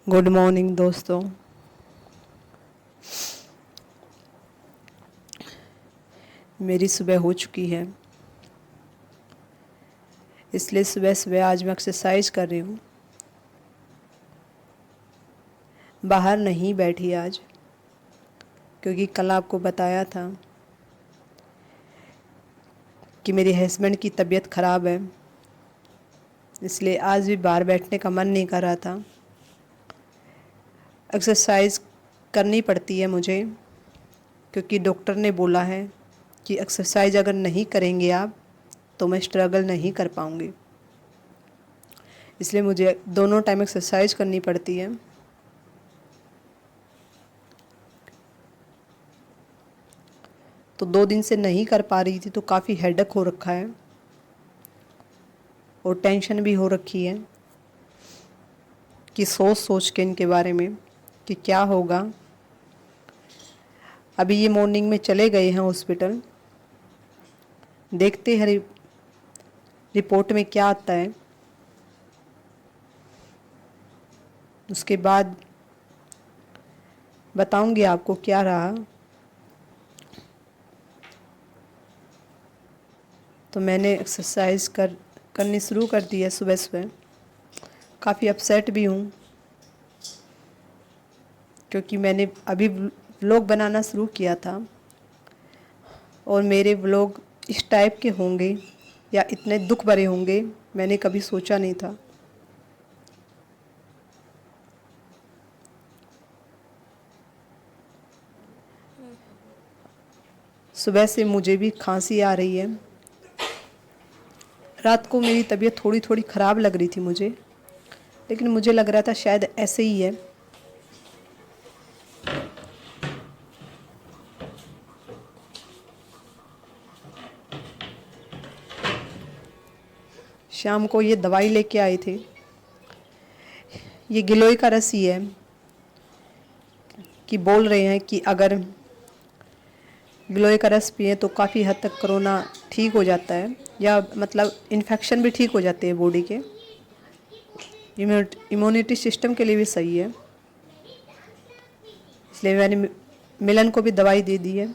Good morning दोस्तों। मेरी सुबह हो चुकी है, इसलिए सुबह सुबह आज मैं एक्सरसाइज कर रही हूँ। बाहर नहीं बैठी आज, क्योंकि कल आपको बताया था कि मेरे हस्बैंड की तबीयत ख़राब है, इसलिए आज भी बाहर बैठने का मन नहीं कर रहा था। एक्सरसाइज करनी पड़ती है मुझे, क्योंकि डॉक्टर ने बोला है कि एक्सरसाइज अगर नहीं करेंगे आप तो मैं स्ट्रगल नहीं कर पाऊँगी, इसलिए मुझे दोनों टाइम एक्सरसाइज करनी पड़ती है। तो 2 दिन से नहीं कर पा रही थी, तो काफ़ी हेडेक हो रखा है और टेंशन भी हो रखी है कि सोच सोच के इनके बारे में कि क्या होगा। अभी ये मॉर्निंग में चले गए हैं हॉस्पिटल, देखते हैं रिपोर्ट में क्या आता है, उसके बाद बताऊंगी आपको क्या रहा। तो मैंने एक्सरसाइज करनी शुरू कर दी है सुबह सुबह। काफ़ी अपसेट भी हूँ, क्योंकि मैंने अभी व्लॉग बनाना शुरू किया था और मेरे व्लॉग इस टाइप के होंगे या इतने दुख भरे होंगे मैंने कभी सोचा नहीं था। सुबह से मुझे भी खांसी आ रही है। रात को मेरी तबीयत थोड़ी थोड़ी ख़राब लग रही थी मुझे, लेकिन मुझे लग रहा था शायद ऐसे ही है। शाम को ये दवाई लेके आए थे, ये गिलोय का रस ही है, कि बोल रहे हैं कि अगर गिलोय का रस पिए तो काफ़ी हद तक कोरोना ठीक हो जाता है, या मतलब इन्फेक्शन भी ठीक हो जाते हैं बॉडी के, इम्यूनिटी सिस्टम के लिए भी सही है। इसलिए मैंने मिलन को भी दवाई दे दी है।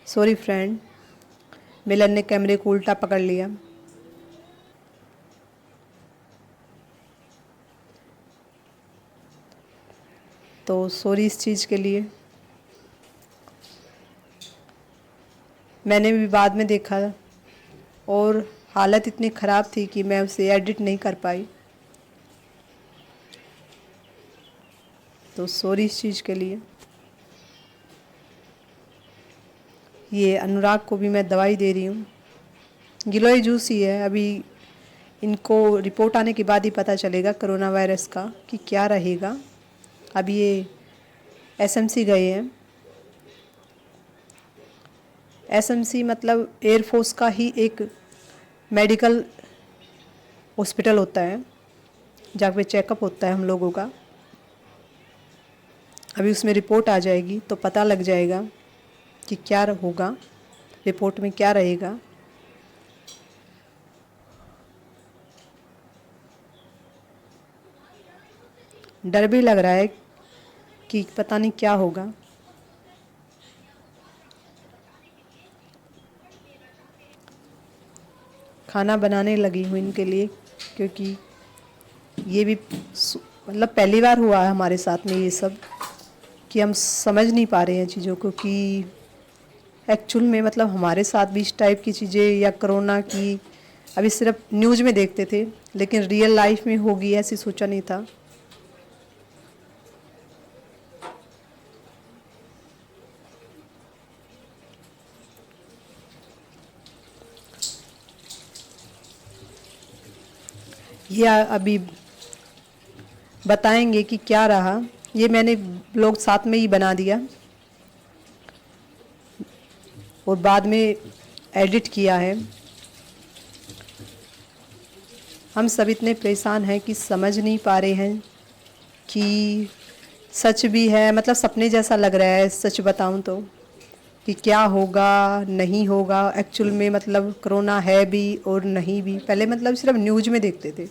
सॉरी फ्रेंड, मिलन ने कैमरे को उल्टा पकड़ लिया। तो सॉरी इस चीज़ के लिए। मैंने भी बाद में देखा और हालत इतनी ख़राब थी कि मैं उसे एडिट नहीं कर पाई, तो सॉरी इस चीज़ के लिए। ये अनुराग को भी मैं दवाई दे रही हूँ, गिलोय जूस ही है। अभी इनको रिपोर्ट आने के बाद ही पता चलेगा कोरोना वायरस का कि क्या रहेगा। अब ये एसएमसी गए हैं। एसएमसी मतलब एयरफोर्स का ही एक मेडिकल हॉस्पिटल होता है, जहाँ पे चेकअप होता है हम लोगों का। अभी उसमें रिपोर्ट आ जाएगी तो पता लग जाएगा कि क्या होगा, रिपोर्ट में क्या रहेगा। डर भी लग रहा है कि पता नहीं क्या होगा। खाना बनाने लगी हूँ इनके लिए, क्योंकि ये भी मतलब पहली बार हुआ है हमारे साथ में ये सब, कि हम समझ नहीं पा रहे हैं चीज़ों को, कि एक्चुअल में मतलब हमारे साथ भी इस टाइप की चीज़ें या कोरोना की अभी सिर्फ न्यूज़ में देखते थे, लेकिन रियल लाइफ में होगी ऐसी सोचा नहीं था। ये अभी बताएंगे कि क्या रहा। ये मैंने ब्लॉग साथ में ही बना दिया और बाद में एडिट किया है। हम सब इतने परेशान हैं कि समझ नहीं पा रहे हैं कि सच भी है, मतलब सपने जैसा लग रहा है सच बताऊं तो। कि क्या होगा नहीं होगा। एक्चुअल में मतलब कोरोना है भी और नहीं भी। पहले मतलब सिर्फ न्यूज़ में देखते थे।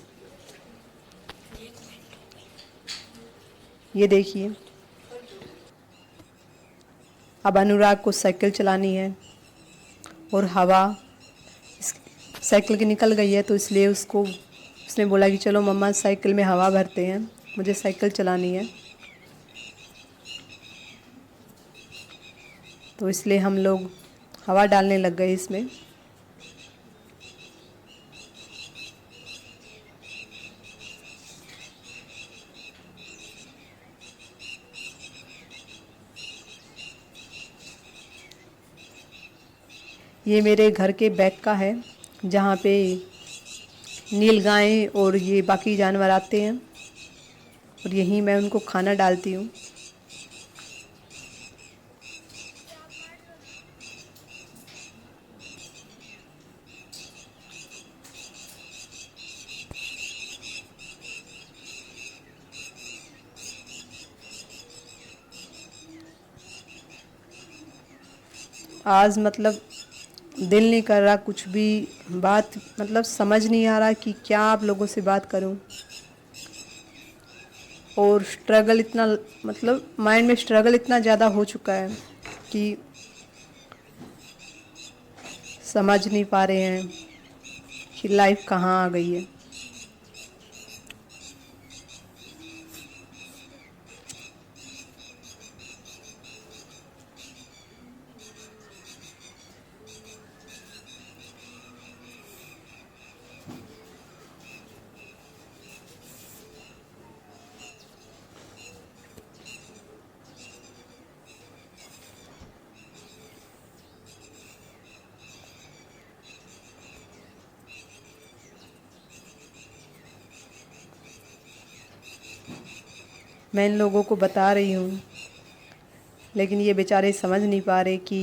ये देखिए, अब अनुराग को साइकिल चलानी है और हवा साइकिल की निकल गई है, तो इसलिए उसने बोला कि चलो मम्मा साइकिल में हवा भरते हैं, मुझे साइकिल चलानी है। तो इसलिए हम लोग हवा डालने लग गए इसमें। ये मेरे घर के बैक का है, जहाँ पे नील गायें और ये बाकी जानवर आते हैं और यहीं मैं उनको खाना डालती हूँ। आज मतलब दिल नहीं कर रहा कुछ भी बात, मतलब समझ नहीं आ रहा कि क्या आप लोगों से बात करूं। और स्ट्रगल इतना, मतलब माइंड में स्ट्रगल इतना ज़्यादा हो चुका है कि समझ नहीं पा रहे हैं कि लाइफ कहाँ आ गई है। मैं इन लोगों को बता रही हूँ, लेकिन ये बेचारे समझ नहीं पा रहे कि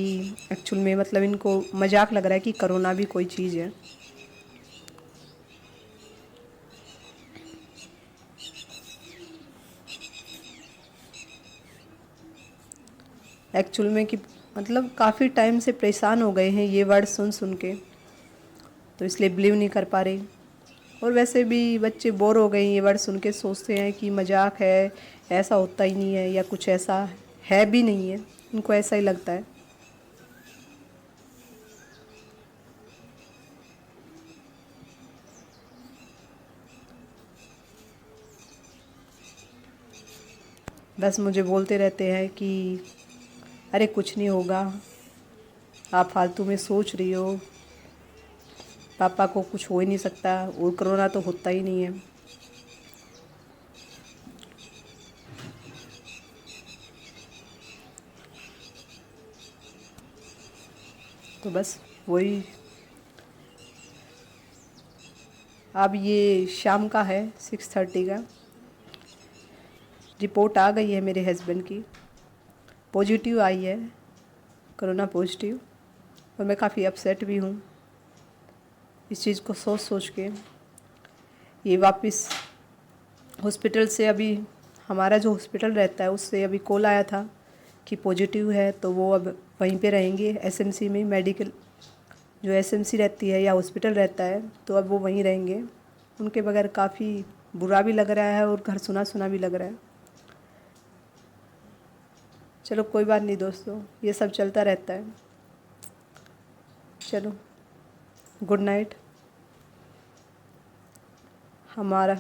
एक्चुअल में मतलब इनको मजाक लग रहा है कि कोरोना भी कोई चीज़ है। एक्चुअल में कि मतलब काफ़ी टाइम से परेशान हो गए हैं ये वर्ड सुन सुन के, तो इसलिए बिलीव नहीं कर पा रहे। और वैसे भी बच्चे बोर हो गए ये वर्ड सुन के, सोचते हैं कि मजाक है, ऐसा होता ही नहीं है, या कुछ ऐसा है भी नहीं है, उनको ऐसा ही लगता है। बस मुझे बोलते रहते हैं कि अरे कुछ नहीं होगा, आप फालतू में सोच रही हो, पापा को कुछ हो ही नहीं सकता और कोरोना तो होता ही नहीं है। तो बस वही। अब ये शाम का है 6:30 का। रिपोर्ट आ गई है मेरे हस्बैंड की, पॉजिटिव आई है, कोरोना पॉजिटिव। और मैं काफ़ी अपसेट भी हूँ इस चीज़ को सोच सोच के। ये वापस हॉस्पिटल से, अभी हमारा जो हॉस्पिटल रहता है उससे अभी कॉल आया था कि पॉजिटिव है, तो वो अब वहीं पे रहेंगे एसएमसी में। मेडिकल जो एसएमसी रहती है या हॉस्पिटल रहता है, तो अब वो वहीं रहेंगे। उनके बगैर काफ़ी बुरा भी लग रहा है और घर सुना सुना भी लग रहा है। चलो कोई बात नहीं दोस्तों, ये सब चलता रहता है। चलो गुड नाइट। हमारा